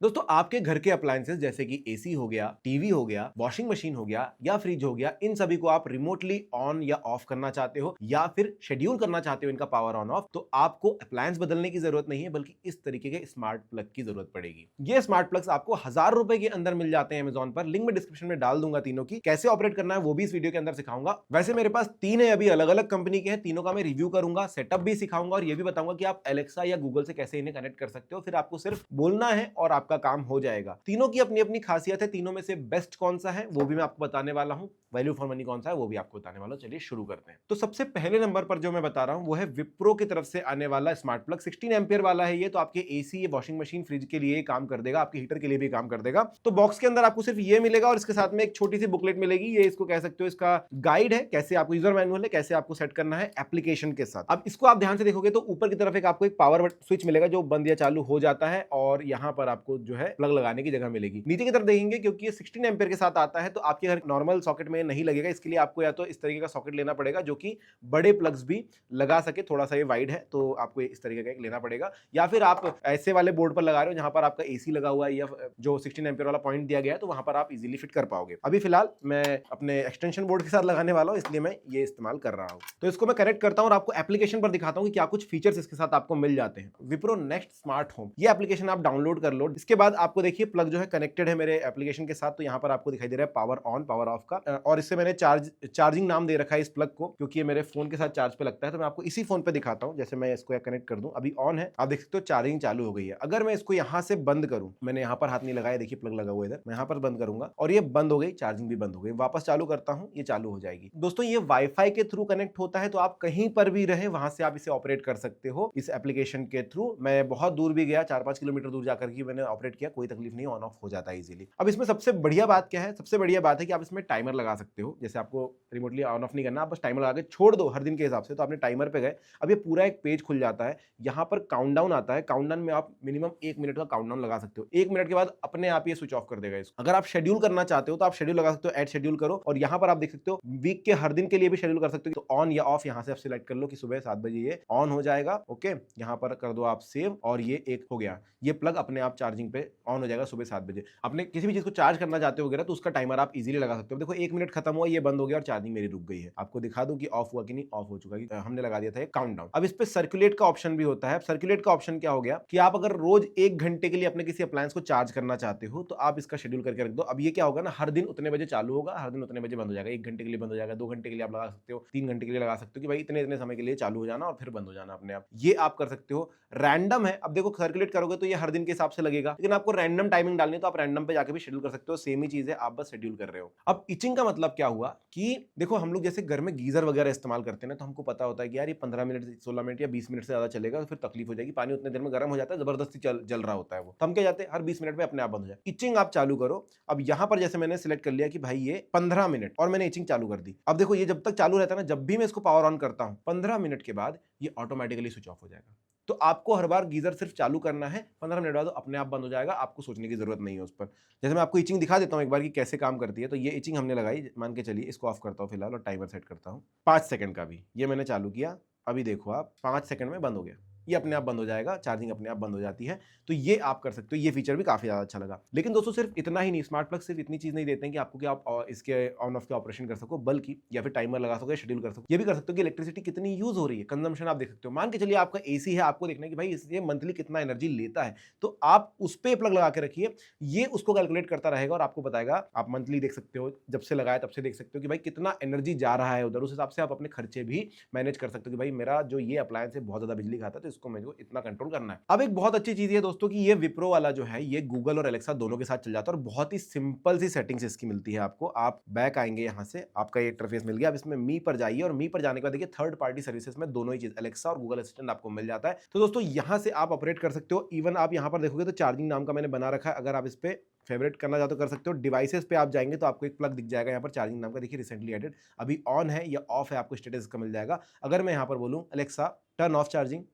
दोस्तों आपके घर के अप्लायंसेस जैसे कि एसी हो गया, टीवी हो गया, वॉशिंग मशीन हो गया या फ्रिज हो गया, इन सभी को आप रिमोटली ऑन या ऑफ करना चाहते हो या फिर शेड्यूल करना चाहते हो इनका पावर ऑन ऑफ, तो आपको अप्लायंस बदलने की जरूरत नहीं है बल्कि इस तरीके के स्मार्ट प्लग की जरूरत पड़ेगी। ये स्मार्ट प्लग्स आपको ₹1000 के अंदर मिल जाते हैं अमेजॉन पर। लिंक में डिस्क्रिप्शन में डाल दूंगा तीनों की। कैसे ऑपरेट करना है वो भी इस वीडियो के अंदर सिखाऊंगा। वैसे मेरे पास तीन है, अभी अलग अलग कंपनी के हैं। तीनों का मैं रिव्यू करूंगा, सेटअप भी सिखाऊंगा और ये भी बताऊंगा कि आप एलेक्सा या गूगल से कैसे इन्हें कनेक्ट कर सकते हो। फिर आपको सिर्फ बोलना है और आपका काम हो जाएगा। तीनों की अपनी अपनी खासियत है। तीनों में से बेस्ट कौन सा है वो भी मैं आपको बताने वाला हूं। वैल्यू फॉर मनी कौन सा है वो भी आपको बताने वाला हूं। चलिए शुरू करते हैं। तो सबसे पहले नंबर पर जो मैं बता रहा हूं वो है विप्रो की तरफ से आने वाला स्मार्ट प्लग। 16 एम्पियर वाला है ये। तो आपके एसी, वॉशिंग मशीन, फ्रिज के लिए काम कर देगा, आपके हीटर के लिए भी काम कर देगा। तो बॉक्स के अंदर आपको सिर्फ ये मिलेगा और इसके साथ में एक छोटी सी बुकलेट मिलेगी। ये इसको कह सकते हो इसका गाइड है, कैसे आपको यूजर मैनुअल है, कैसे आपको सेट करना है एप्लीकेशन के साथ। अब इसको आप ध्यान से देखोगे तो ऊपर की तरफ एक आपको एक पावर स्विच मिलेगा जो बंद या चालू हो जाता है और यहां पर आपको जो है प्लग लगाने की जगह मिलेगी। नीचे की तरफ देखेंगे क्योंकि ये 16 एम्पियर के साथ आता है तो आपके घर नॉर्मल सॉकेट में नहीं लगेगा। इसके लिए आपको या तो इस तरीके का सॉकेट लेना पड़ेगा जो कि बड़े प्लग्स भी लगा सके। थोड़ा सा ये वाइड है तो आपको इस तरीके का एक लेना पड़ेगा, या फिर आप ऐसे वाले बोर्ड पर लगा रहे हो जहां पर आपका एसी लगा हुआ है या जो 16 एम्पियर वाला पॉइंट दिया गया है तो वहां पर आप इजीली फिट कर पाओगे। अभी फिलहाल मैं अपने एक्सटेंशन बोर्ड के साथ लगाने वाला हूं इसलिए मैं ये इस्तेमाल कर रहा हूं। तो इसको मैं कनेक्ट करता हूं और आपको एप्लीकेशन पर दिखाता हूं कि क्या कुछ फीचर्स इसके साथ आपको मिल जाते हैं। विप्रो नेक्स्ट स्मार्ट होम, ये एप्लीकेशन आप डाउनलोड कर लो। इसके बाद आपको देखिए प्लग जो है कनेक्टेड है मेरे एप्लीकेशन के साथ। तो यहाँ पर आपको दिखाई दे रहा है पावर ऑन, पावर ऑफ का। और इससे मैंने चार्जिंग नाम दे रखा है इस प्लग को क्योंकि ये मेरे फोन के साथ चार्ज पे लगता है। तो मैं आपको इसी फोन पे दिखाता हूँ। जैसे मैं इसको कनेक्ट कर दूं, अभी ऑन है, आप देख सकते हो चार्जिंग चालू हो गई है। अगर मैं इसको यहाँ से बंद करूं, मैंने यहाँ पर हाथ नहीं लगाया, देखिए प्लग लगा हुआ है इधर, मैं यहाँ पर बंद करूंगा और ये बंद हो गई, चार्जिंग भी बंद हो गई। वापस चालू करता हूँ, ये चालू हो जाएगी। दोस्तों ये वाईफाई के थ्रू कनेक्ट होता है तो आप कहीं पर भी रहे वहां से आप इसे ऑपरेट कर सकते हो इस एप्लीकेशन के थ्रू। मैं बहुत दूर भी गया, 4-5 किलोमीटर दूर जाकर के मैंने ऑपरेट किया, कोई तकलीफ नहीं, ऑन ऑफ हो जाता है इजीली। अब इसमें सबसे बढ़िया बात क्या है? सबसे बढ़िया बात है कि आप इसमें टाइमर लगा सकते हो। जैसे आपको रिमोटली ऑन ऑफ नहीं करना, आप बस टाइमर लगा के छोड़ दो हर दिन के हिसाब से। तो आपने टाइमर पे गए, अब ये पूरा एक पेज खुल जाता है। यहाँ पर काउंटडाउन आता है। काउंटडाउन में आप मिनिमम 1 मिनट का काउंटडाउन लगा सकते हो। 1 मिनट के बाद अपने आप ये स्विच ऑफ कर देगा इसको। अगर आप शेड्यूल करना चाहते हो तो आप शेड्यूल लगा सकते हो, ऐड शेड्यूल करो। और यहाँ पर आप देख सकते हो वीक के हर दिन के लिए भी शेड्यूल कर सकते हो। तो ऑन या ऑफ यहाँ से आप सिलेक्ट कर लो कि सुबह 7 बजे ये ऑन हो जाएगा। ओके, यहाँ पर कर दो आप सेव और ये एक हो गया। ये प्लग अपने आप चार्जिंग पे ऑन हो जाएगा सुबह 7 बजे। आपने किसी भी चीज को चार्ज करना चाहते हो तो उसका टाइमर आप इजीली लगा सकते हो। देखो 1 मिनट खत्म हुआ, ये बंद हो गया और चार्जिंग मेरी रुक गई है। आपको दिखा दूं कि ऑफ हुआ कि नहीं, ऑफ हो चुका है। हमने लगा दिया था एक काउंटडाउन। अब इस पे सर्कुलेट का ऑप्शन भी होता है। सर्कुलेट का ऑप्शन क्या हो गया कि आप अगर रोज 1 घंटे के लिए अपने किसी अप्लायंस को चार्ज करना चाहते हो तो आप इसका शेड्यूल करके रख दो। अब ये क्या होगा ना, हर दिन उतने बजे चालू होगा, हर दिन उतने बजे बंद हो जाएगा। 1 घंटे के लिए बंद हो जाएगा, 2 घंटे के लिए आप लगा सकते हो, 3 घंटे के लिए लगा सकते हो कि भाई इतने इतने समय के लिए चालू हो जाना और फिर बंद हो जाना अपने आप। ये आप कर सकते हो। रैंडम है, अब देखो सर्कुलेट करोगे तो ये हर दिन के हिसाब से लगेगा, लेकिन आपको रैंडम टाइमिंग डालनी है तो आप रैंडम पे जाके भी शेड्यूल कर सकते हो। सेम ही चीज है, आप बस शेड्यूल कर रहे हो। अब इचिंग का मतलब क्या हुआ कि देखो हम लोग जैसे घर में गीजर वगैरह इस्तेमाल करते हैं ना, तो हमको पता होता है कि यार ये 15 मिनट, 16 मिनट या 20 मिनट से ज्यादा चलेगा तो फिर तकलीफ हो जाएगी। पानी उतने देर में गर्म हो जाता है, जबरदस्ती जल रहा होता है वो, तो हम क्या जाते हैं हर 20 मिनट में अपने आप बंद हो जाए। इचिंग आप चालू करो। अब यहां पर जैसे मैंने सिलेक्ट कर लिया कि भाई ये 15 मिनट और मैंने इचिंग चालू कर दी। अब देखो ये जब तक चालू रहता है ना, जब भी मैं इसको पावर ऑन करता हूं 15 मिनट के बाद ये ऑटोमेटिकली स्विच ऑफ हो जाएगा। तो आपको हर बार गीजर सिर्फ चालू करना है, 15 मिनट बाद अपने आप बंद हो जाएगा। आपको सोचने की जरूरत नहीं है उस पर। जैसे मैं आपको इचिंग दिखा देता हूं एक बार कि कैसे काम करती है। तो ये इचिंग हमने लगाई, मान के चलिए इसको ऑफ करता हूं फिलहाल और टाइमर सेट करता हूं 5 सेकंड का भी। ये मैंने चालू किया, अभी देखो आप 5 सेकंड में बंद हो गया। ये अपने आप बंद हो जाएगा, चार्जिंग अपने आप बंद हो जाती है। तो ये आप कर सकते हो। ये फीचर भी काफी ज्यादा अच्छा लगा। लेकिन दोस्तों सिर्फ इतना ही नहीं, स्मार्ट प्लग सिर्फ इतनी चीज नहीं देते हैं कि आपको कि आप इसके ऑन ऑफ के ऑपरेशन कर सको, बल्कि या फिर टाइमर लगा सको या शेड्यूल कर सको। ये भी कर सकते हो कि इलेक्ट्रिसिटी कितनी यूज हो रही है, कंजम्पशन आप देख सकते हो। मान के चलिए आपका एसी है, आपको देखना है कि भाई इससे मंथली कितना एनर्जी लेता है, तो आप उस पे प्लग लगा के रखिए। ये उसको कैलकुलेट करता रहेगा और आपको बताएगा। आप मंथली देख सकते हो, जब से लगाया तब से देख सकते हो कि भाई कितना एनर्जी जा रहा है उधर। उस हिसाब से आप अपने खर्चे भी मैनेज कर सकते हो कि भाई मेरा जो ये अप्लायंस है बहुत ज्यादा बिजली खाता है तो इसको मेरे को इतना कंट्रोल करना है। अब एक बहुत अच्छी चीज है दोस्तों कि ये विप्रो वाला जो है ये गूगल और एलेक्सा दोनों के साथ चल जाता है और बहुत ही सिंपल सी सेटिंग्स इसकी मिलती है आपको। आप बैक आएंगे, यहां से आपका ये इंटरफेस मिल गया। अब इसमें मी पर जाइए और मी पर जाने के बाद देखिए थर्ड पार्टी सर्विसेज में दोनों ही चीज एलेक्सा और गूगल असिस्टेंट आपको मिल जाता है। तो दोस्तों यहां से आप ऑपरेट कर सकते हो। इवन आप यहां पर देखोगे तो चार्जिंग नाम का मैंने बना रखा है। अगर आप इस पे फेवरेट करना चाहते हो कर सकते हो। डिवाइसेस पे आप जाएंगे तो आपको एक प्लग दिख जाएगा यहाँ पर चार्जिंग नाम का, देखिए रिसेंटली एडेड। अभी ऑन है या ऑफ है आपको स्टेटस का मिल जाएगा। अगर मैं यहाँ पर बोलूँ अलेक्सा टर्न ऑफ चार्जिंग,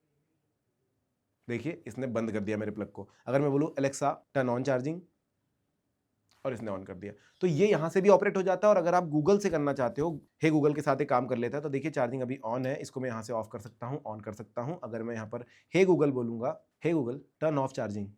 देखिए इसने बंद कर दिया मेरे प्लग को। अगर मैं बोलूं अलेक्सा टर्न ऑन चार्जिंग, और इसने ऑन कर दिया। तो ये यहां से भी ऑपरेट हो जाता है। और अगर आप गूगल से करना चाहते हो, हे गूगल के साथ एक काम कर लेता है। तो देखिए चार्जिंग अभी ऑन है, इसको मैं यहां से ऑफ कर सकता हूं, ऑन कर सकता हूं। अगर मैं यहां पर हे गूगल बोलूंगा, hey Google turn off charging,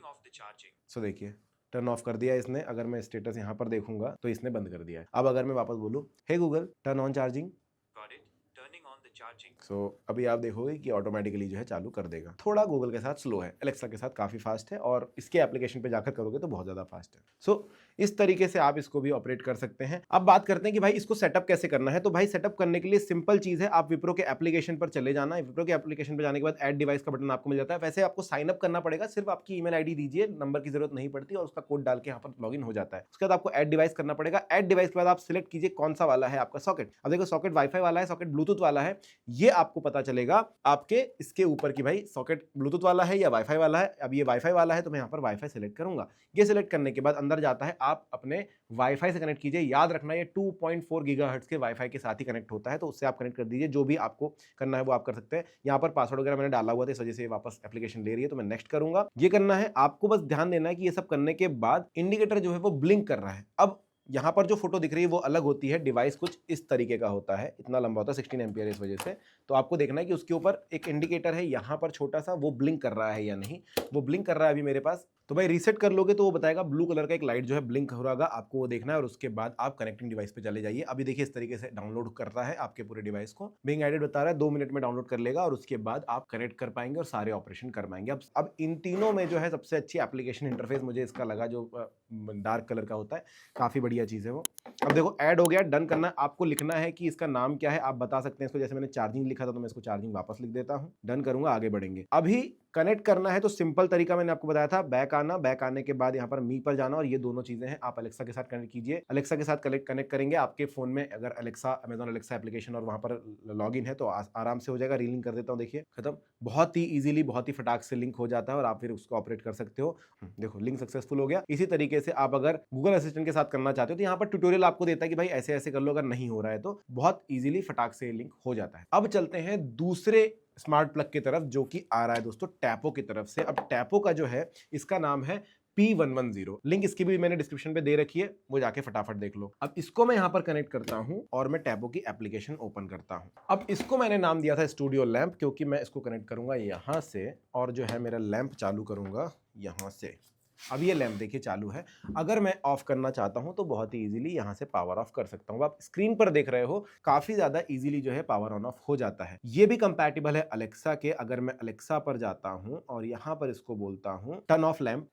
off the charging. So देखिए टर्न ऑफ कर दिया इसने। अगर मैं स्टेटस यहाँ पर देखूंगा तो इसने बंद कर दिया है। अब अगर मैं वापस बोलूँ hey Google turn on charging, Got it? Turning on the charging. So अभी आप देखोगे कि ऑटोमेटिकली जो है चालू कर देगा। थोड़ा गूगल के साथ स्लो है, एलेक्सा के साथ काफ़ी फास्ट है, और इसके एप्लीकेशन पे जाकर करोगे तो बहुत ज़्यादा फास्ट है। सो इस तरीके से आप इसको भी ऑपरेट कर सकते हैं। अब बात करते हैं कि भाई इसको सेटअप कैसे करना है। तो भाई सेटअप करने के लिए सिंपल चीज़ है, आप विप्रो के एप्लीकेशन पर चले जाना है। विप्रो के एप्लीकेशन पर जाने के बाद ऐड डिवाइस का बटन आपको मिल जाता है। वैसे आपको साइन अप करना पड़ेगा, सिर्फ आपकी ईमेल आईडी दीजिए, नंबर की जरूरत नहीं पड़ती, और उसका कोड डाल के यहाँ पर लॉगिन हो जाता है। उसके बाद आपको ऐड डिवाइस करना पड़ेगा। ऐड डिवाइस के बाद आप सिलेक्ट कीजिए कौन सा वाला है आपका सॉकेट। अब देखो सॉकेट वाईफाई वाला है, सॉकेट ब्लूटूथ वाला है, ये आपको पता चलेगा आपके इसके ऊपर कि भाई सॉकेट ब्लूटूथ वाला है या वाईफाई वाला है। अब ये वाईफाई वाला है तो मैं यहाँ पर वाईफाई सेलेक्ट करूंगा। ये सिलेक्ट करने के बाद अंदर जाता है, आप अपने वाईफाई से कनेक्ट कीजिए। याद रखना ये 2.4 गीगाहर्ट्ज के वाईफाई के साथ ही कनेक्ट होता है, तो उससे आप कनेक्ट कर दीजिए। जो भी आपको करना है वो आप कर सकते हैं। यहाँ पर पासवर्ड वगैरह मैंने डाला हुआ था, इस वजह से वापस एप्लीकेशन ले रही है, तो मैं नेक्स्ट करूंगा। ये करना है आपको, बस ध्यान देना है कि ये सब करने के बाद इंडिकेटर जो है वो ब्लिंक कर रहा है। अब यहाँ पर जो फोटो दिख रही है वो अलग होती है, डिवाइस कुछ इस तरीके का होता है, इतना लंबा होता है 16 एम्पियर इस वजह से। तो आपको देखना है कि उसके ऊपर एक इंडिकेटर है यहाँ पर छोटा सा, वो ब्लिंक कर रहा है या नहीं। वो ब्लिंक कर रहा है अभी मेरे पास, तो भाई रीसेट कर लोगे तो वो बताएगा ब्लू कलर का एक लाइट जो है ब्लिंक हो रहा होगा, आपको वो देखना है। और उसके बाद आप कनेक्टिंग डिवाइस पे चले जाइए। अभी देखिए इस तरीके से डाउनलोड कर रहा है आपके पूरे डिवाइस को। बिंग एडेड बता रहा है 2 मिनट में डाउनलोड कर लेगा, और उसके बाद आप कनेक्ट कर पाएंगे और सारे ऑपरेशन कर पाएंगे। अब इन तीनों में जो है सबसे अच्छी एप्लीकेशन इंटरफेस मुझे इसका लगा, जो डार्क कलर का होता है, काफी बढ़िया चीज है वो। अब देखो ऐड हो गया, डन करना है आपको। लिखना है कि इसका नाम क्या है, आप बता सकते हैं इसको। जैसे मैंने चार्जिंग लिखा था तो मैं इसको चार्जिंग वापस लिख देता हूं। डन करूंगा, आगे बढ़ेंगे। अभी कनेक्ट करना है तो सिंपल तरीका मैंने आपको बताया था, बैक आना, बैक आने के बाद यहाँ पर मी पर जाना, और ये दोनों चीजें हैं आप अलेक्सा के साथ कनेक्ट कीजिए। अलेक्सा के साथ कनेक्ट करेंगे आपके फोन में, अगर अलेक्सा अमेजॉन अलेक्सा एप्लीकेशन और वहां पर लॉगिन है तो आराम से हो जाएगा। रीलिंक कर देता हूँ, देखिए खत्म। बहुत ही इजीली, बहुत ही फटाक से लिंक हो जाता है और आप फिर उसको ऑपरेट कर सकते हो। देखो लिंक सक्सेसफुल हो गया। इसी तरीके से आप अगर गूगल असिस्टेंट के साथ करना चाहते हो तो यहाँ पर ट्यूटोरियल आपको देता है कि भाई ऐसे ऐसे कर लो, अगर नहीं हो रहा है तो बहुत इजीली फटाक से लिंक हो जाता है। अब चलते हैं दूसरे स्मार्ट प्लग की तरफ, जो कि आ रहा है दोस्तों टैपो की तरफ से। अब टैपो का जो है इसका नाम है P110। लिंक इसकी भी मैंने डिस्क्रिप्शन पे दे रखी है, वो जाके फटाफट देख लो। अब इसको मैं यहां पर कनेक्ट करता हूं और मैं टैपो की एप्लीकेशन ओपन करता हूं। अब इसको मैंने नाम दिया था स्टूडियो लैंप, क्योंकि मैं इसको कनेक्ट करूंगा यहां से, और जो है मेरा लैंप चालू करूंगा यहां से। अब ये लैंप देखिए चालू है। अगर मैं ऑफ करना चाहता हूं तो बहुत ही इजीली यहां से पावर ऑफ कर सकता हूं। आप स्क्रीन पर देख रहे हो काफी ज्यादा इजीली जो है पावर ऑन ऑफ हो जाता है। ये भी कंपैटिबल है अलेक्सा के। अगर मैं अलेक्सा पर जाता हूं और यहां पर इसको बोलता हूं टर्न ऑफ लैंप,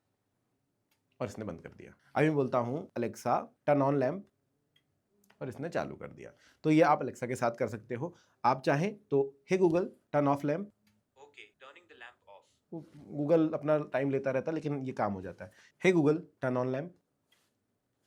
और इसने बंद कर दिया। अभी बोलता हूं अलेक्सा टर्न ऑन लैंप, और इसने चालू कर दिया। तो ये आप अलेक्सा के साथ कर सकते हो। आप चाहें तो hey Google turn off lamp, Okay, turning the lamp off. Google अपना टाइम लेता रहता है लेकिन ये काम हो जाता है। Hey Google turn on lamp,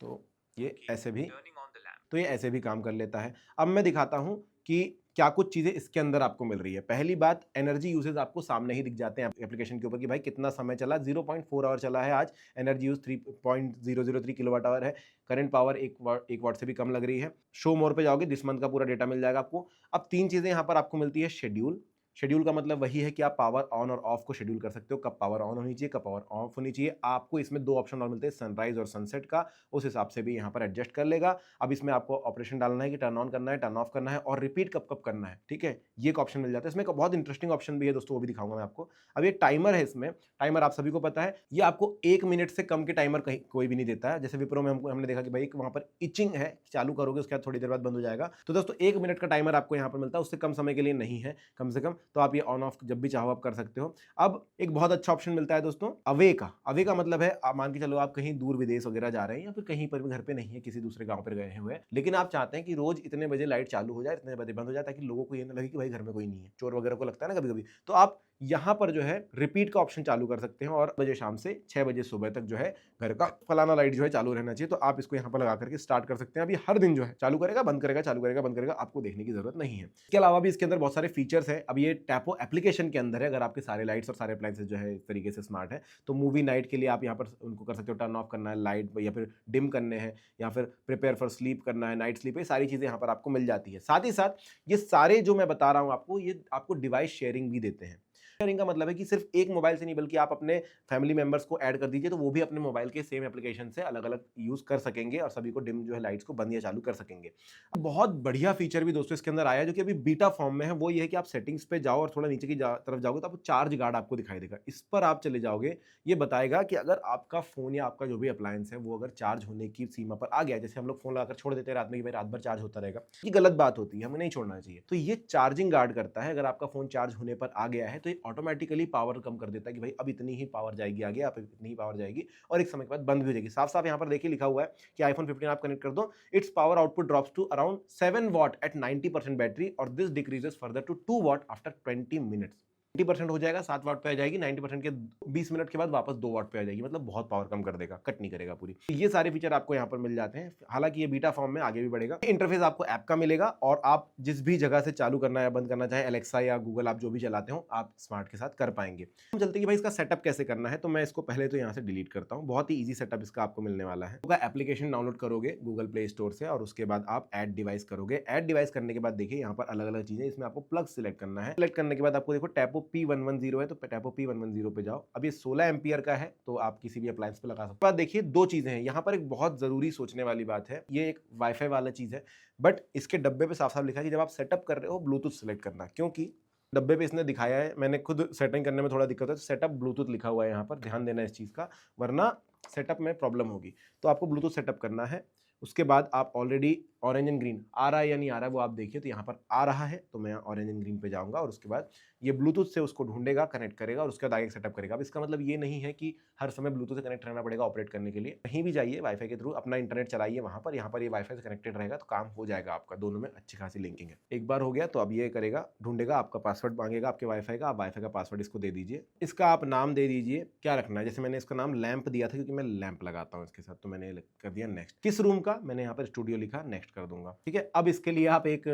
तो ये Okay, ऐसे भी, turning on the lamp. तो ये ऐसे भी काम कर लेता है। अब मैं दिखाता हूं कि क्या कुछ चीजें इसके अंदर आपको मिल रही है। पहली बात, एनर्जी यूसेज आपको सामने ही दिख जाते हैं एप्लीकेशन के ऊपर कि भाई कितना समय चला। 0.4 आवर चला है आज। एनर्जी यूज 3.003 किलोवाट आवर है। करंट पावर 1 वाट से भी कम लग रही है। शो मोर पे जाओगे, दिस मंथ का पूरा डेटा मिल जाएगा आपको। अब 3 चीजें यहाँ पर आपको मिलती है। शेड्यूल, शेड्यूल का मतलब वही है कि आप पावर ऑन और ऑफ को शेड्यूल कर सकते हो, कब पावर ऑन होनी चाहिए, कब पावर ऑफ होनी चाहिए। आपको इसमें 2 ऑप्शन और मिलते हैं, सनराइज और सनसेट का। उस हिसाब से भी यहाँ पर एडजस्ट कर लेगा। अब इसमें आपको ऑपरेशन डालना है कि टर्न ऑन करना है, टर्न ऑफ करना है, और रिपीट कब कब करना है। ठीक है, ये एक ऑप्शन मिल जाता है। इसमें एक बहुत इंटरेस्टिंग ऑप्शन भी है दोस्तों, वो भी दिखाऊंगा मैं आपको। अब ये टाइमर है, इसमें टाइमर आप सभी को पता है, ये आपको 1 मिनट से कम के टाइमर कहीं कोई भी नहीं देता है। जैसे विप्रो में हमने देखा कि भाई वहां पर इचिंग है, चालू करोगे उसके बाद थोड़ी देर बाद बंद हो जाएगा। तो दोस्तों 1 मिनट का टाइमर आपको यहाँ पर मिलता है, उससे कम समय के लिए नहीं है कम से कम। तो आप ये ऑन ऑफ जब भी चाहो आप कर सकते हो। अब एक बहुत अच्छा ऑप्शन मिलता है दोस्तों अवे का। अवे का मतलब है मान के चलो आप कहीं दूर विदेश वगैरह जा रहे हैं, या फिर कहीं पर भी घर पे नहीं है, किसी दूसरे गांव पर गए हुए हैं, लेकिन आप चाहते हैं कि रोज इतने बजे लाइट चालू हो जाए, इतने बजे बंद हो जाए, ताकि लोगों को ये ना लगे कि भाई घर में कोई नहीं है। चोर वगैरह को लगता है ना कभी कभी, तो आप यहाँ पर जो है रिपीट का ऑप्शन चालू कर सकते हैं, और बजे शाम से 6 बजे सुबह तक जो है घर का फलाना लाइट जो है चालू रहना चाहिए। तो आप इसको यहाँ पर लगा करके स्टार्ट कर सकते हैं। अभी हर दिन जो है चालू करेगा, बंद करेगा, चालू करेगा, बंद करेगा, आपको देखने की जरूरत नहीं है। इसके अलावा भी इसके अंदर बहुत सारे फीचर्स है। अब ये टैपो एप्लीकेशन के अंदर है। अगर आपके सारे लाइट्स और सारे अप्लायंसेस जो है इस तरीके से स्मार्ट है, तो मूवी नाइट के लिए आप यहाँ पर उनको कर सकते हो, टर्न ऑफ करना है लाइट, या फिर डिम करने हैं, या फिर प्रिपेयर फॉर स्लीप करना है, नाइट स्लीप, ये सारी चीजें यहाँ पर आपको मिल जाती है। साथ ही साथ ये सारे जो मैं बता रहा हूँ आपको, ये आपको डिवाइस शेयरिंग भी देते हैं। शेयरिंग का मतलब है कि सिर्फ एक मोबाइल से नहीं बल्कि आप अपने फैमिली मेंबर्स को ऐड कर दीजिए तो वो भी अपने मोबाइल के सेम एप्लीकेशन से अलग अलग यूज कर सकेंगे और सभी को डिम जो है लाइट्स को बंद या चालू कर सकेंगे। बहुत बढ़िया फीचर भी दोस्तों इसके अंदर आया है जो कि अभी बीटा फॉर्म में है, वो ये है कि आप सेटिंग्स पे जाओ और थोड़ा नीचे की तरफ जाओगे तो आपको चार्ज गार्ड आपको दिखाई देगा। इस पर आप चले जाओगे, ये बताएगा कि अगर आपका फोन या आपका जो भी अप्लायंस है वो अगर चार्ज होने की सीमा पर आ गया, जैसे हम लोग फोन लगाकर छोड़ देते हैं रात में कि भाई रात भर चार्ज होता रहेगा, ये गलत बात होती है, हमें नहीं छोड़ना चाहिए। तो ये चार्जिंग गार्ड करता है, अगर आपका फोन चार्ज होने पर आ गया है तो ये ऑटोमेटिकली पावर कम कर देता है कि भाई अब इतनी ही पावर जाएगी आगे, अब इतनी ही पावर जाएगी और एक समय के बाद बंद भी हो जाएगी। साफ साफ यहाँ पर देखिए लिखा हुआ है कि iPhone 15 आप कनेक्ट कर दो, it's power output drops to around 7 watt at 90% battery और this decreases further to 2 watt after 20 minutes. 90% हो जाएगा, 7 वाट पे आ जाएगी, 90% के 20 मिनट के बाद वापस 2 वाट पे आ जाएगी, मतलब बहुत पावर कम कर देगा, कट नहीं करेगा पूरी। ये सारे फीचर आपको यहाँ पर मिल जाते हैं, हालांकि ये बीटा फॉर्म में आगे भी बढ़ेगा। इंटरफेस आपको ऐप का मिलेगा और आप जिस भी जगह से चालू करना या बंद करना चाहे, अलेक्सा या गूगल आप जो भी चलाते हो आप स्मार्ट के साथ कर पाएंगे। हम चलते कि भाई इसका सेटअप कैसे करना है, तो मैं इसको पहले तो यहाँ से डिलीट करता हूँ। बहुत ही ईजी सेटअप इसका आपको मिलने वाला है। एप्लीकेशन डाउनलोड करोगे गूगल प्ले स्टोर से और उसके बाद आप ऐड डिवाइस करोगे। ऐड डिवाइस करने के बाद देखिए यहाँ पर अलग अलग चीजें, इसमें आपको प्लग सिलेक्ट करना है। सिलेक्ट करने के बाद आपको देखो टैपो P110 है तो टैपो P110 पे जाओ। अब ये 16 एम्पियर का है तो आप किसी भी अप्लायंस पे लगा सकते हो। देखिए दो चीजें हैं यहाँ पर, एक बहुत जरूरी सोचने वाली बात है, ये एक वाईफाई वाला चीज है, बट इसके डब्बे पे साफ साफ लिखा है कि जब आप सेटअप कर रहे हो ब्लूटूथ सिलेक्ट करना, क्योंकि डब्बे पे इसने दिखाया है, मैंने खुद सेटिंग करने में थोड़ा दिक्कत है, तो सेटअप ब्लूटूथ लिखा हुआ है यहाँ पर, ध्यान देना इस चीज का, वरना सेटअप में प्रॉब्लम होगी। तो आपको ब्लूटूथ सेटअप करना है। उसके बाद आप ऑलरेडी ऑरेंज एंड ग्रीन आ रहा है या नहीं आ रहा है वो आप देखिए, तो यहाँ पर आ रहा है तो मैं ऑरेंज एंड ग्रीन पे जाऊंगा और उसके बाद ये ब्लूटूथ से उसको ढूंढेगा, कनेक्ट करेगा और उसके बाद आगे सेटअप करेगा। अब इसका मतलब ये नहीं है कि हर समय ब्लूटूथ से कनेक्ट रहना पड़ेगा ऑपरेट करने के लिए, कहीं भी जाइए वाईफाई के थ्रू अपना इंटरनेट चलाइए वहां पर, यहाँ पर ये वाईफाई से कनेक्टेड रहेगा तो काम हो जाएगा आपका, दोनों में अच्छी खासी लिंकिंग है। एक बार हो गया तो अब ये करेगा, ढूंढेगा, आपका पासवर्ड मांगेगा आपके वाईफाई का, आप वाईफाई का पासवर्ड इसको दे दीजिए। इसका आप नाम दे दीजिए, क्या रखना है, जैसे मैंने इसका नाम लैंप दिया था क्योंकि मैं लैंप लगाता हूँ इसके साथ, तो मैंने कर दिया नेक्स्ट। किस रूम का, मैंने यहाँ पर स्टूडियो लिखा, नेक्स्ट कर दूंगा। ठीक है, अब इसके लिए आप एक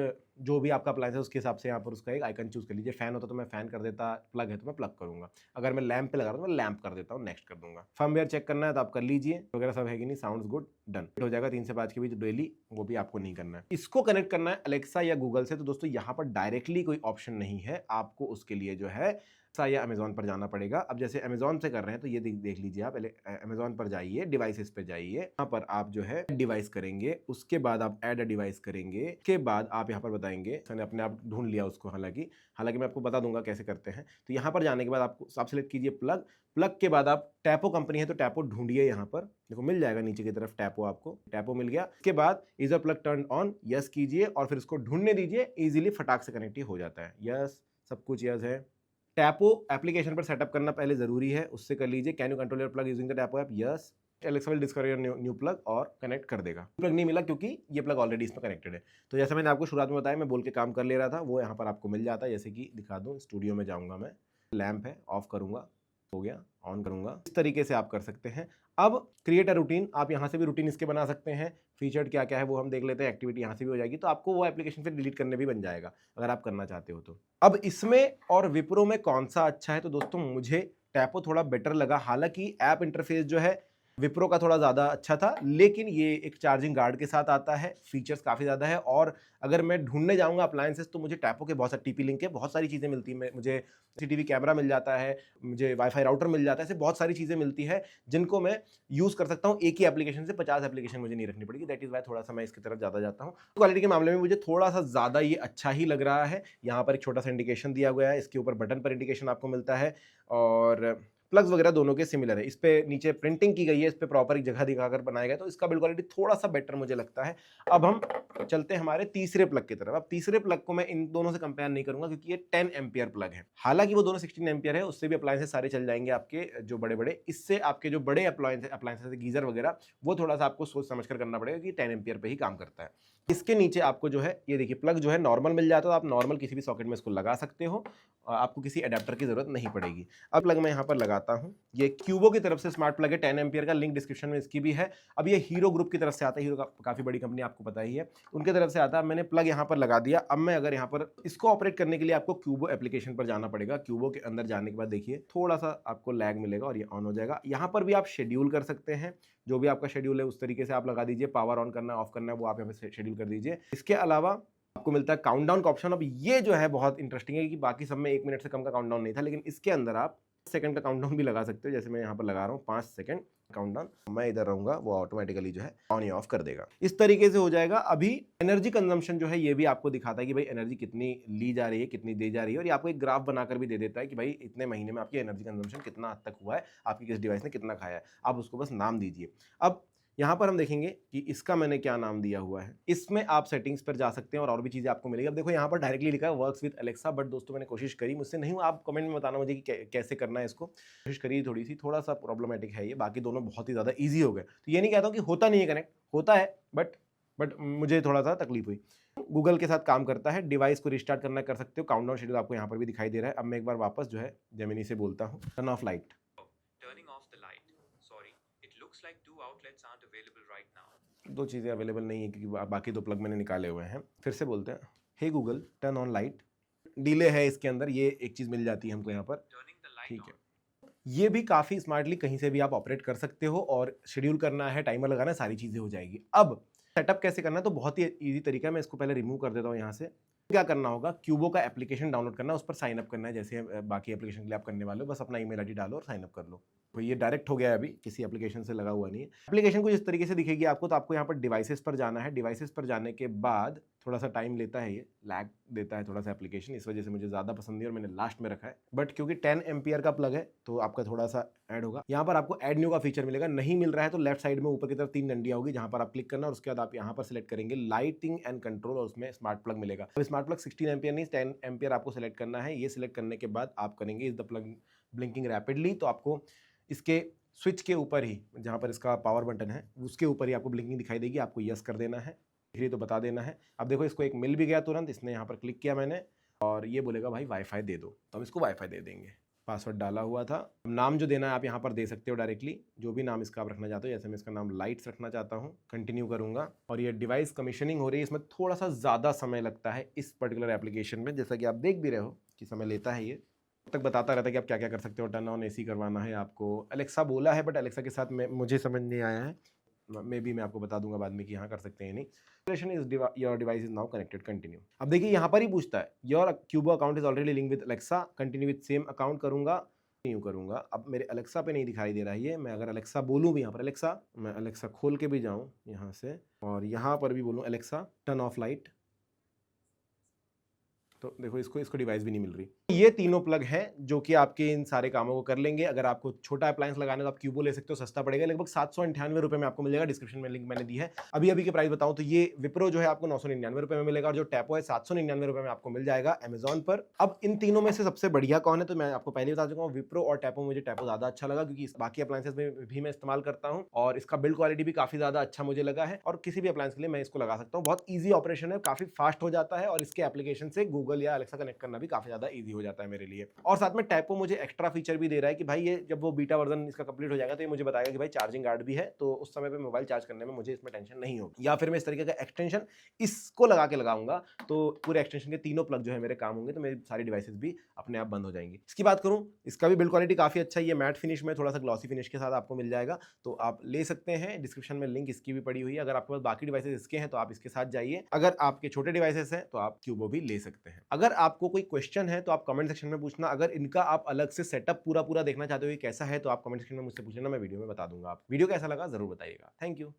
जो भी आपका अप्लायंस है उसके हिसाब से यहाँ पर उसका एक आइकन चूज कर लीजिए। फैन होता तो मैं फैन कर देता, प्लग है तो मैं प्लग करूंगा, अगर मैं लैंप पे लगा रहा हूँ तो मैं लैंप कर देता हूँ, नेक्स्ट कर दूंगा। फर्मवेयर चेक करना है तो आप कर लीजिए, वगैरह सब है कि नहीं, साउंड्स गुड, डन हो जाएगा 3 से 5 के बीच डेली, वो भी आपको नहीं करना है। इसको कनेक्ट करना है अलेक्सा या गूगल से, तो दोस्तों यहाँ पर डायरेक्टली कोई ऑप्शन नहीं है, आपको उसके लिए जो है या अमेजॉन पर जाना पड़ेगा। अब जैसे अमेजॉन से कर रहे हैं तो ये देख लीजिए आप, पहले अमेजॉन पर जाइए, डिवाइसेस पे जाइए, यहाँ पर आप जो है डिवाइस करेंगे, उसके बाद आप ऐड अ डिवाइस करेंगे, उसके बाद आप यहाँ पर बताएंगे, मैंने अपने आप ढूंढ लिया उसको, हालांकि मैं आपको बता दूंगा कैसे करते हैं। तो यहाँ पर जाने के बाद आपको आप सिलेक्ट कीजिए प्लग, प्लग के बाद आप टैपो कंपनी है तो टैपो ढूंढिए, यहाँ पर देखो मिल जाएगा नीचे की तरफ टैपो, आपको टैपो मिल गया। उसके बाद is a plug turn on, yes कीजिए और फिर इसको ढूंढने दीजिए, इजीली फटाक से कनेक्ट हो जाता है। यस, सब कुछ यस है। टैपो एप्लीकेशन पर सेटअप करना पहले जरूरी है, उससे कर लीजिए। Can you control your plug using the Tapo app, yes. Alexa will discover your new plug और कनेक्ट कर देगा। प्लग नहीं मिला क्योंकि ये प्लग ऑलरेडी इसमें कनेक्टेड है। तो जैसे मैंने आपको शुरुआत में बताया, मैं बोल के काम कर ले रहा था, वो यहाँ पर आपको मिल जाता है। जैसे कि दिखा दूँ, स्टूडियो में जाऊँगा मैं, लैंप है, ऑफ करूँगा, हो गया, ऑन करूँगा, इस तरीके से आप कर सकते हैं। अब क्रिएट अ रूटीन, आप यहाँ से भी रूटीन इसके बना सकते हैं। फीचर्ड क्या क्या है वो हम देख लेते हैं, एक्टिविटी यहाँ से भी हो जाएगी, तो आपको वो एप्लीकेशन फिर डिलीट करने भी बन जाएगा अगर आप करना चाहते हो तो। अब इसमें और विप्रो में कौन सा अच्छा है, तो दोस्तों मुझे टैपो थोड़ा बेटर लगा। हालांकि ऐप इंटरफेस जो है विप्रो का थोड़ा ज़्यादा अच्छा था, लेकिन ये एक चार्जिंग गार्ड के साथ आता है, फीचर्स काफ़ी ज़्यादा है। और अगर मैं ढूंढने जाऊंगा अप्लायंसेस तो मुझे टैपो के बहुत सारे टीपी लिंक के बहुत सारी चीज़ें मिलती हैं, मुझे सीसीटीवी कैमरा मिल जाता है, मुझे वाईफाई राउटर मिल जाता है, ऐसे बहुत सारी चीज़ें मिलती है जिनको मैं यूज़ कर सकता हूँ एक ही एप्लीकेशन से। 50 एप्लीकेशन मुझे नहीं रखनी पड़ेगी, दैट इज़ वाई थोड़ा सा मैं इसकी तरफ ज़्यादा जाता हूँ। क्वालिटी के मामले में मुझे थोड़ा सा ज़्यादा ये अच्छा ही लग रहा है। यहाँ पर एक छोटा सा इंडिकेशन दिया गया है, इसके ऊपर बटन पर इंडिकेशन आपको मिलता है और प्लग्स वगैरह दोनों के सिमिलर है। इस पे नीचे प्रिंटिंग की गई है, इस पे प्रॉपर एक जगह दिखाकर बनाया गया, तो इसका बिल्ड क्वालिटी थोड़ा सा बेटर मुझे लगता है। अब हम चलते हैं हमारे तीसरे प्लग की तरफ। अब तीसरे प्लग को मैं इन दोनों से कंपेयर नहीं करूंगा क्योंकि ये 10 एम्पियर प्लग है, हालांकि वो दोनों 16 एम्पियर है, उससे भी अप्लायंसेस सारे चल जाएंगे आपके जो बड़े बड़े। इससे आपके जो बड़े अप्लायंसेस गीजर वगैरह, वो थोड़ा सा आपको सोच समझ कर करना पड़ेगा कि 10 एम्पियर पे ही काम करता है। इसके नीचे आपको जो है ये देखिए प्लग जो है नॉर्मल मिल जाता है, आप नॉर्मल किसी भी सॉकेट में इसको लगा सकते हो, आपको किसी अडेप्टर की जरूरत नहीं पड़ेगी। अब प्लग मैं यहाँ पर लगाता हूँ, ये क्यूबो की तरफ से स्मार्ट प्लग है, 10 एम्पियर का, लिंक डिस्क्रिप्शन में इसकी भी है। अब ये हीरो ग्रुप की तरफ से आता है, हीरो काफी बड़ी कंपनी आपको पता ही है, उनकी तरफ से आता है। मैंने प्लग यहाँ पर लगा दिया। अब मैं अगर यहाँ पर इसको ऑपरेट करने के लिए आपको क्यूबो एप्लीकेशन पर जाना पड़ेगा। क्यूबो के अंदर जाने के बाद देखिए थोड़ा सा आपको लैग मिलेगा और ये ऑन हो जाएगा। यहाँ पर भी आप शेड्यूल कर सकते हैं, जो भी आपका शेड्यूल है उस तरीके से आप लगा दीजिए। पावर ऑन करना ऑफ करना है वो आप यहाँ पे शेड्यूल कर दीजिए। इसके अलावा आपको मिलता है काउंटडाउन का ऑप्शन। अब ये जो है बहुत इंटरेस्टिंग है कि बाकी सब में 1 मिनट से कम का काउंटडाउन नहीं था, लेकिन इसके अंदर आप सेकंड का काउंटडाउन भी लगा सकते हो। जैसे मैं यहाँ पर लगा रहा हूँ 5 सेकंड काउंटडाउन, मैं इधर रहूंगा, वो ऑटोमेटिकली जो है ऑन या ऑफ कर देगा। इस तरीके से हो जाएगा। अभी एनर्जी कंजम्पशन जो है ये भी आपको दिखाता है कि भाई एनर्जी कितनी ली जा रही है, कितनी दी जा रही है, और ये आपको एक ग्राफ बनाकर भी दे देता है कि भाई इतने महीने में आपकी एनर्जी कंजम्पशन कितना हद तक हुआ है, आपकी किस डिवाइस ने कितना खाया है। आप उसको बस नाम दीजिए। अब यहाँ पर हम देखेंगे कि इसका मैंने क्या नाम दिया हुआ है। इसमें आप सेटिंग्स पर जा सकते हैं और भी चीज़ें आपको मिलेगी। अब देखो यहाँ पर डायरेक्टली लिखा है वर्क्स विद एलेक्सा, बट दोस्तों मैंने कोशिश करी, मुझसे नहीं हुआ। आप कमेंट में बताना मुझे कि कैसे करना है इसको। कोशिश करी थोड़ा सा प्रॉब्लमेटिक है ये, बाकी दोनों बहुत ही ज़्यादा ईजी हो गए। तो ये नहीं कहता हूँ कि होता नहीं है कनेक्ट, होता है, बट मुझे थोड़ा सा तकलीफ हुई। गूगल के साथ काम करता है। डिवाइस को रिस्टार्ट करना कर सकते हो। काउंटडाउन शेड्यूल आपको यहाँ पर भी दिखाई दे रहा है। अब मैं एक बार वापस जो है जेमिनी से बोलता हूँ, turn off light. Turning off the light. Sorry, it looks like 2 outlets aren't available right now. दो चीज़ें अवेलेबल नहीं है क्योंकि बाकी 2 प्लग मैंने निकाले हुए हैं। फिर से बोलते हैं, hey Google turn on light. Delay है इसके अंदर, ये एक चीज़ मिल जाती है हमको यहाँ पर। Turning the light ठीक on. है, ये भी काफ़ी स्मार्टली कहीं से भी आप ऑपरेट कर सकते हो, और शेड्यूल करना है, टाइमर लगाना है, सारी चीज़ें हो जाएगी। अब सेटअप कैसे करना है, तो बहुत ही ईजी तरीका है। मैं इसको पहले रिमूव कर देता हूँ यहाँ से। क्या करना होगा, क्यूबो का एप्लीकेशन डाउनलोड करना है, उस पर साइन अप करना है जैसे बाकी एप्लीकेशन के लिए आप करने वाले हो। बस अपना ईमेल आईडी डालो और साइन अप कर लो। तो ये डायरेक्ट हो गया है, अभी किसी एप्लीकेशन से लगा हुआ नहीं है। एप्लीकेशन कुछ इस तरीके से दिखेगी आपको। तो आपको यहाँ पर डिवाइसेस पर जाना है। डिवाइसेस पर जाने के बाद थोड़ा सा टाइम लेता है, ये लैग देता है थोड़ा सा एप्लीकेशन, इस वजह से मुझे ज़्यादा पसंद नहीं और मैंने लास्ट में रखा है। बट क्योंकि 10 एम्पियर का प्लग है तो आपका थोड़ा सा ऐड होगा। यहाँ पर आपको ऐड न्यू का फीचर मिलेगा। नहीं मिल रहा है तो लेफ्ट साइड में ऊपर की तरफ 3 डंडियाँ होगी, जहाँ पर आप क्लिक करना और उसके बाद आप यहाँ पर सिलेक्ट करेंगे लाइटिंग एंड कंट्रोल, और उसमें स्मार्ट प्लग मिलेगा। अब स्मार्ट प्लग 16 एम्पियर नहीं 10 एम्पियर आपको सिलेक्ट करना है। ये सिलेक्ट करने के बाद आप करेंगे is the plug blinking rapidly, तो आपको इसके स्विच के ऊपर ही, जहाँ पर इसका पावर बटन है उसके ऊपर ही आपको ब्लिंकिंग दिखाई देगी। आपको यस कर देना है, फिर तो बता देना है। अब देखो इसको एक मिल भी गया तुरंत, इसने यहाँ पर क्लिक किया मैंने, और ये बोलेगा भाई वाईफाई दे दो, तो हम इसको वाईफाई दे देंगे। पासवर्ड डाला हुआ था। नाम जो देना है आप यहाँ पर दे सकते हो डायरेक्टली, जो भी नाम इसका आप रखना चाहते हो। जैसे मैं इसका नाम लाइट्स रखना चाहता हूँ, कंटिन्यू करूँगा। और ये डिवाइस कमीशनिंग हो रही है, इसमें थोड़ा सा ज़्यादा समय लगता है इस पर्टिकुलर एप्लीकेशन में, जैसा कि आप देख भी रहे हो कि समय लेता है ये। तक बताता रहता है कि आप क्या क्या कर सकते हो। टर्न ऑन एसी करवाना है आपको, अलेक्सा बोला है, बट अलेक्सा के साथ मुझे समझ नहीं आया है। मे बी मैं आपको बता दूंगा बाद में कि यहाँ कर सकते हैं नहीं। Your device is now connected, continue. अब देखिए यहाँ पर ही पूछता है your क्यूबो account is already link with Alexa, continue with same account करूंगा, कंटिन्यू करूंगा। अब मेरे अलेक्सा पे नहीं दिखाई दे रहा है ये। मैं अगर अलेक्सा बोलूँ भी यहाँ पर अलेक्सा, मैं अलेक्सा खोल के भी जाऊँ यहाँ से और यहाँ पर भी बोलूँ अलेक्सा टर्न ऑफ लाइट, तो देखो इसको डिवाइस भी नहीं मिल रही। ये तीनों प्लग हैं जो कि आपके इन सारे कामों को कर लेंगे। अगर आपको छोटा अप्लायंस लगाना है तो आप क्यूबो ले सकते हो, सस्ता पड़ेगा, लगभग 798 रुपए में आपको मिल जाएगा। डिस्क्रिप्शन में लिंक मैंने दी है। अभी के प्राइस बताऊं तो ये विप्रो जो है आपको 999 रुपए में मिलेगा, और जो टैपो है 799 रुपए में आपको मिल जाएगा अमेजॉन पर। अब इन तीनों में से सबसे बढ़िया कौन है, तो मैं आपको पहले बता चुका हूँ विप्रो और टैपो। मुझे टैपो ज्यादा अच्छा लगा क्योंकि बाकी अप्लायंसेस में भी मैं इस्तेमाल करता हूँ और इसका बिल्ड क्वालिटी भी काफी ज्यादा अच्छा मुझे लगा है, और किसी भी अप्लायंस के लिए मैं इसको लगा सकता हूँ। बहुत ईजी ऑपरेशन है, काफी फास्ट हो जाता है, और इसके एप्लीकेशन से गूगल या अलेक्सा कनेक्ट करना भी काफी ज्यादा ईजी हो जाता है मेरे लिए। और साथ में टैपो मुझे एक्स्ट्रा फीचर भी दे रहा है कि भाई ये जब वो बीटा वर्जन इसका कंप्लीट हो जाएगा तो ये मुझे बताएगा कि भाई चार्जिंग गार्ड भी है, तो उस समय पे मोबाइल चार्ज करने में मुझे इसमें टेंशन नहीं होगी। या फिर मैं इस तरीके का एक्सटेंशन इसको लगा के लगाऊंगा तो पूरे एक्सटेंशन के तीनों प्लग जो है मेरे काम होंगे, तो मेरी सारी डिवाइसेस भी अपने आप बंद हो जाएंगी। इसकी बात करूं, इसका भी बिल्ड क्वालिटी काफी अच्छा है। ये मैट फिनिश में थोड़ा सा ग्लॉसी फिनिश के साथ आपको मिल जाएगा, तो आप ले सकते हैं। डिस्क्रिप्शन में लिंक इसकी भी पड़ी हुई है। अगर आपके पास बाकी डिवाइसेस इसके हैं तो आप इसके साथ जाइए। अगर आपके छोटे डिवाइसेस हैं तो आप क्यूबो भी ले सकते हैं। अगर आपको कोई क्वेश्चन है तो आप कमेंट सेक्शन में पूछना। अगर इनका आप अलग से सेटअप पूरा देखना चाहते हो ये कैसा है, तो आप कमेंट सेक्शन में मुझसे पूछ लेना, मैं वीडियो में बता दूंगा। आप वीडियो कैसा लगा जरूर बताइएगा। Thank you.